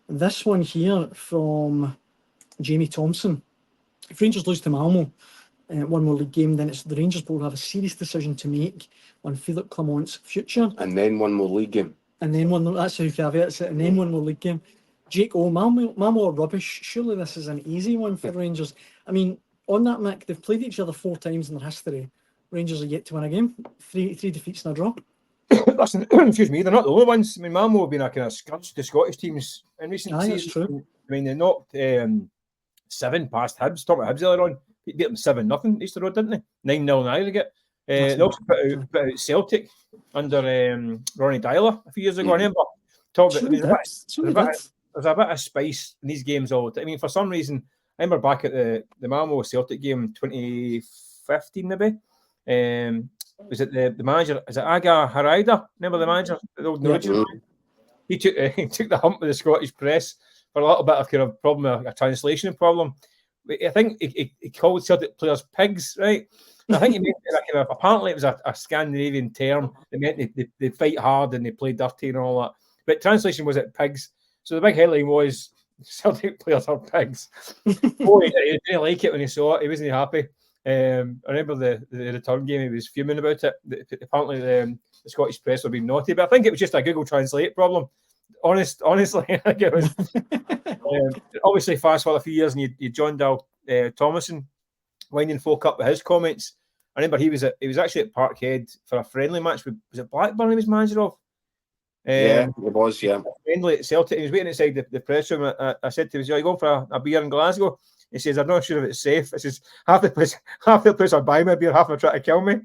This one here from Jamie Thompson. If Rangers lose to Malmo, one more league game, then it's the Rangers board have a serious decision to make on Philippe Clement's future. And then one more league game. And then one more, that's how caveats it, and then one more league game. Jake, Malmo are rubbish. Surely this is an easy one for Rangers. I mean, on that, Mick, they've played each other 4 times in their history. Rangers are yet to win a game. Three defeats and a draw. Listen, excuse me, they're not the only ones. I mean, Malmo have been a kind of scourge to Scottish teams in recent seasons. That's true. I mean, they knocked 7 past Hibs. Talking about Hibs earlier on, beat them 7-0 Easter Road, didn't they? 9-0 in aggregate. They also put out Celtic under Ronnie Dyler a few years ago. I remember talking about there's a bit of spice in these games all the time. I mean, for some reason, I remember back at the Malmo Celtic game 2015 maybe. Was it the manager? Is it Aga Harida? Remember the manager? The old original? He took the hump with the Scottish press for a little bit of kind of problem, a translation problem. I think he called Celtic players pigs, right? And I think he meant kind of, apparently it was a Scandinavian term. They meant they fight hard and they play dirty and all that. But translation was it pigs. So the big headline was Celtic players are pigs. Oh, he didn't like it when he saw it. He wasn't happy. I remember the return game, he was fuming about it. Apparently the Scottish press were being naughty, but I think it was just a Google Translate problem. Honestly, I think it was. Obviously, fast forward a few years, and you John Dal Thomason winding folk up with his comments. I remember he was actually at Parkhead for a friendly match with, was it Blackburn he was manager of? Yeah, it was, yeah. Friendly at Celtic. He was waiting outside the press room. I said to him, "Are you going for a beer in Glasgow?" He says, "I'm not sure if it's safe." He says, half the place are buying my beer, half are trying to kill me.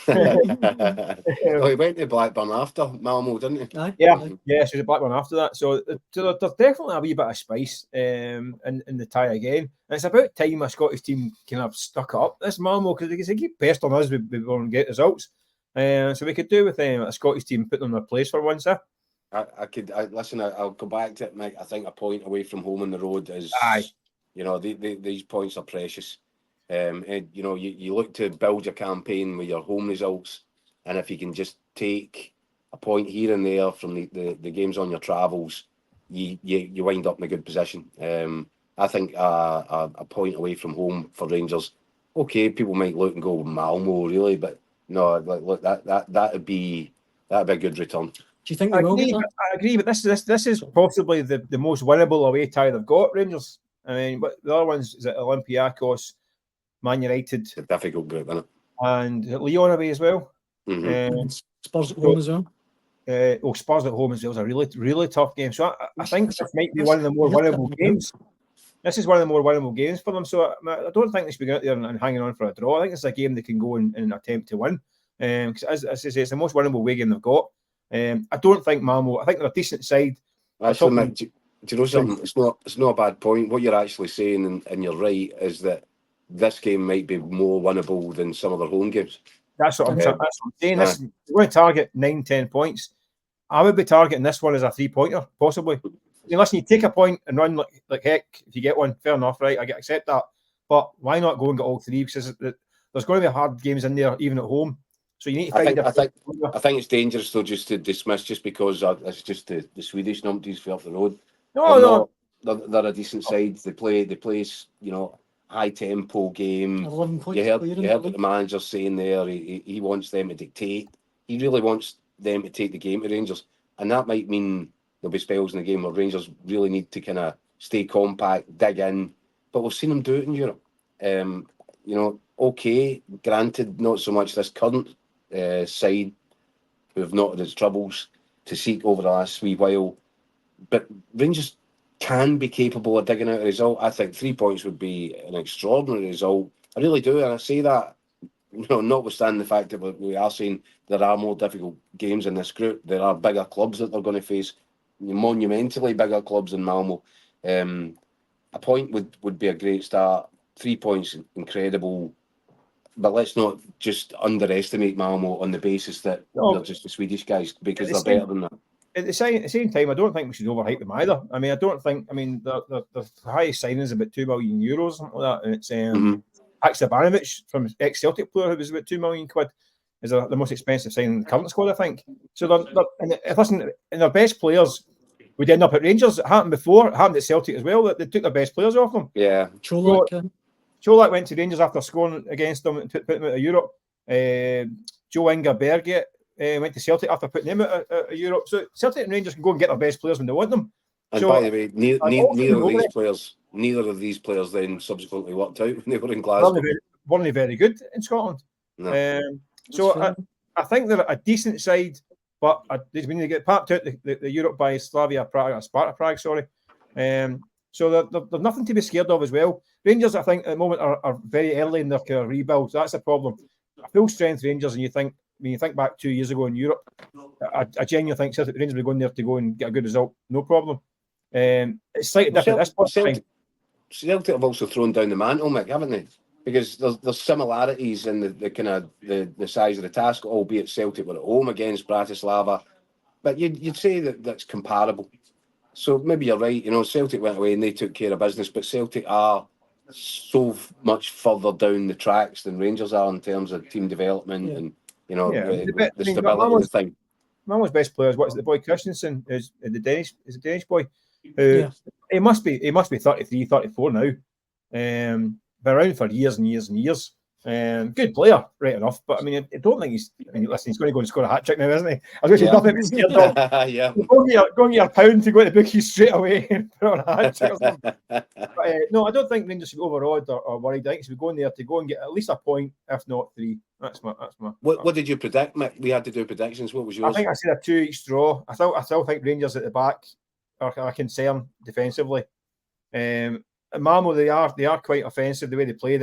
He went to Blackburn after Malmo, didn't he? Yeah, so he was at Blackburn after that. So there's definitely a wee bit of spice in the tie again. And it's about time a Scottish team kind of stuck up this Malmo, because they keep pestering us we won't get results. So we could do with a Scottish team putting them in their place for once. Listen, I'll go back to it, Mike. I think a point away from home on the road is... Aye. You know, these points are precious. And, you know, you look to build your campaign with your home results, and if you can just take a point here and there from the games on your travels, you wind up in a good position. I think a point away from home for Rangers, okay, people might look and go, Malmo, really? But no, look, that'd be a good return. Do you think they will? I agree, but this is possibly the most winnable away tie they've got, Rangers. I mean, but the other ones is Olympiacos, Man United. It's a difficult group, isn't it? And Lyon away as well. Mm-hmm. Spurs at home as well. Spurs at home as well is a really, really tough game. So I think this might be one of the more winnable games. This is one of the more winnable games for them. So I don't think they should be going out there and hanging on for a draw. I think it's a game they can go and attempt to win. Because as I say, it's the most winnable away game they've got. I don't think Malmo, I think they're a decent side. Actually, do you know something? It's not a bad point. What you're actually saying, and you're right, is that this game might be more winnable than some of their home games. That's what I'm saying. We're going to target 9-10 points. I would be targeting this one as a 3-pointer, possibly. I mean, listen, you take a point and run like heck. If you get one, fair enough, right? I accept that. But why not go and get all 3? Because there's going to be hard games in there, even at home. So you need to find. I think it's dangerous though, just to dismiss just because it's just the Swedish numpties for up the road. No. They're a decent side. They play, you know, high tempo game. 11 points. You heard what the manager's saying there. He wants them to dictate. He really wants them to take the game to Rangers, and that might mean there'll be spells in the game where Rangers really need to kind of stay compact, dig in. But we've seen them do it in Europe. You know, okay, granted, not so much this current side who have not had its troubles to seek over the last wee while. But Rangers can be capable of digging out a result. I think 3 points would be an extraordinary result. I really do, and I say that, you know, notwithstanding the fact that we are saying there are more difficult games in this group. There are bigger clubs that they're going to face, monumentally bigger clubs than Malmo. A point would be a great start. 3 points, incredible. But let's not just underestimate Malmo on the basis that they're just the Swedish guys, because they're better than that. At the same time, I don't think we should overhype them either. I mean, the highest signing is about €2 million or something like that. And it's Haksabanovic from ex-Celtic player who was about £2 million is the most expensive signing in the current squad, I think. So they're their best players we'd end up at Rangers. It happened before. It happened at Celtic as well. That they took their best players off them. Yeah. Čolak went to Rangers after scoring against them and put them out of Europe. Joe Inga Berget went to Celtic after putting him out of Europe. So Celtic and Rangers can go and get their best players when they want them. And so, by the way, neither of these players then subsequently worked out when they were in Glasgow. Weren't very good in Scotland. No. So I think they're a decent side, but when they get packed out the Europe by Sparta Prague, sorry. So there's nothing to be scared of as well. Rangers, I think, at the moment are very early in their kind of rebuild. So that's the problem. Full strength Rangers, and when you think back 2 years ago in Europe, I genuinely think Celtic Rangers will be going there to go and get a good result, no problem. It's slightly different. Celtic have also thrown down the mantle, Mick, haven't they? Because there's similarities in the kind of the size of the task, albeit Celtic were at home against Bratislava, but you'd say that's comparable. So maybe you're right. Celtic went away and they took care of business, but Celtic are so much further down the tracks than Rangers are in terms of team development and the stability of the thing. Malmo's best players, what's the boy Christensen? Is the Danish boy? He must be 33, 34 now. Been around for years and years and years. Good player, right enough. But I don't think he's. Listen, he's going to go and score a hat trick now, isn't he? I wish he's nothing to be scared of. Yeah. Go and get a pound to go to the bookies straight away and put on a hat trick or something. But, no, I don't think Rangers should be overawed or worried. I think should be going there to go and get at least a point, if not 3. That's my. What did you predict, Mick? We had to do predictions. What was yours? I think I said a 2-each draw. I still think Rangers at the back are a concern defensively. Malmo, they are quite offensive the way they play.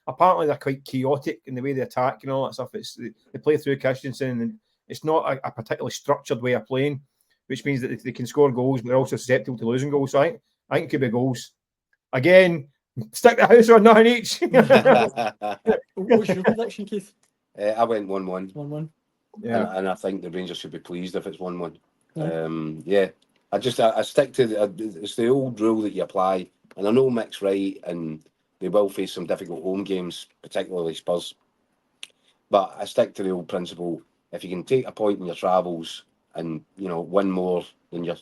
Apparently they're quite chaotic in the way they attack and all that stuff. They play through Christensen, and it's not a particularly structured way of playing, which means that they can score goals, but they're also susceptible to losing goals. So I think it could be goals. Again, stick the house on 9 each. What's your prediction, Keith? I went 1-1. 1-1. Yeah, and I think the Rangers should be pleased if it's 1-1. Yeah. I stick to it's the old rule that you apply, and I know Mick's right, and they will face some difficult home games, particularly Spurs. But I stick to the old principle: if you can take a point in your travels and win more than your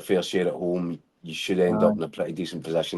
fair share at home, you should end up in a pretty decent position.